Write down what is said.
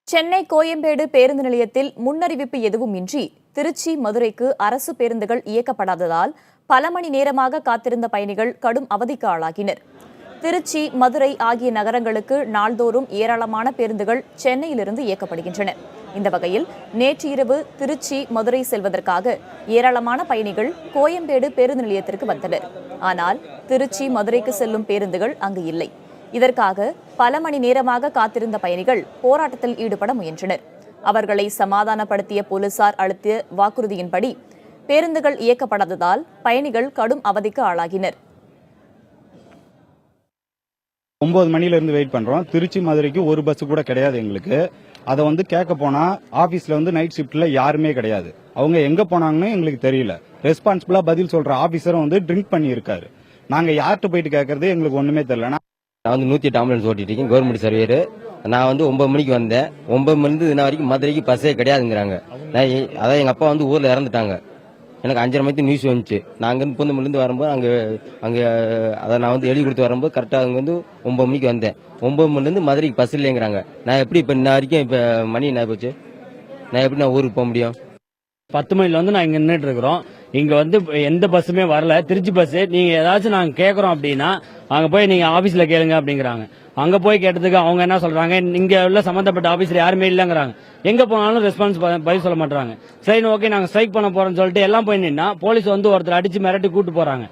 சென்னை கோயம்பேடு பேருந்து நிலையத்தில் முன்னறிவிப்பு எதுவுமின்றி திருச்சி மதுரைக்கு அரசு பேருந்துகள் இயக்கப்படாததால் பல மணி நேரமாக காத்திருந்த பயணிகள் கடும் அவதிக்கு ஆளாகினர். திருச்சி மதுரை ஆகிய நகரங்களுக்கு நாள்தோறும் ஏராளமான பேருந்துகள் சென்னையிலிருந்து இயக்கப்படுகின்றன. இந்த வகையில் நேற்று இரவு திருச்சி மதுரை செல்வதற்காக ஏராளமான பயணிகள் கோயம்பேடு பேருந்து நிலையத்திற்கு வந்தனர். ஆனால் திருச்சி மதுரைக்கு செல்லும் பேருந்துகள் அங்கு இல்லை. இதற்காக பல மணி நேரமாக காத்திருந்த பயணிகள் போராட்டத்தில் ஈடுபட முயன்றனர். அவர்களை சமாதானப்படுத்திய போலீசார் அளித்த வாக்குறுதியின்படி பேருந்துகள் இயக்கப்படாததால் பயணிகள் கடும் அவதிக்கு ஆளாகினர். 9 மணில இருந்து வெயிட் பண்றோம். திருச்சி மதுரைக்கு ஒரு பஸ் கூட கிடையாது எங்களுக்கு. அதை கேட்க போனா ஆபீஸ்ல நைட் ஷிப்ட்ல யாருமே கிடையாது. அவங்க எங்க போனாங்கன்னு எங்களுக்கு தெரியல. ரெஸ்பான்சிபிளா பதில் சொல்ற ஆபீசரும் ட்ரிங்க் பண்ணி இருக்காரு. நாங்க யார்கிட்ட போயிட்டு கேட்கறது எங்களுக்கு ஒண்ணுமே தெரியல. நான் 108 ஆம்புலன்ஸ் ஓட்டிட்டு இருக்கேன், கவர்மெண்ட் சர்வேயர். நான் 9 மணிக்கு வந்தேன். 9 மணிலிருந்து இன்ன வரைக்கும் மதுரைக்கு பஸ்ஸே கிடையாதுங்கிறாங்க. அதான் எங்க அப்பா ஊர்ல இறந்துட்டாங்க. எனக்கு 5:30 மணிக்கு நியூஸ் வந்துச்சு. நான் அங்கிருந்து பூந்தமல்லிருந்து வரும்போது அங்க அதை நான் எழுதி கொடுத்து வரும்போது கரெக்டா அங்க 9 மணிக்கு வந்தேன். 9 மணிலிருந்து மதுரைக்கு பஸ் இல்லைங்கிறாங்க. நான் எப்படி இப்ப இன்ன வரைக்கும் இப்ப மணி என்ன போச்சு, நான் எப்படி நான் ஊருக்கு போக முடியும்? 10 மணில நான் இங்க நின்றுட்டு இருக்கிறோம். இங்க எந்த பஸ்ஸுமே வரல. திருச்சி பஸ் நீங்க ஏதாச்சும் நாங்க கேக்குறோம் அப்படின்னா அங்க போய் நீங்க ஆபீஸ்ல கேளுங்க அப்படிங்கிறாங்க. அங்க போய் கேட்டதுக்கு அவங்க என்ன சொல்றாங்க, இங்க உள்ள சம்பந்தப்பட்ட ஆபீஸ்ல யாருமே இல்லங்கிறாங்க. எங்க போனாலும் ரெஸ்பான்ஸ் பதில் சொல்ல மாட்டாங்க. சரி, ஓகே, நாங்க ஸ்ட்ரைக் பண்ண போறோம்னு சொல்லிட்டு எல்லாம் போய் நின்னா போலீஸ் ஒருத்தர் அடிச்சு மிரட்டி கூட்டு போறாங்க.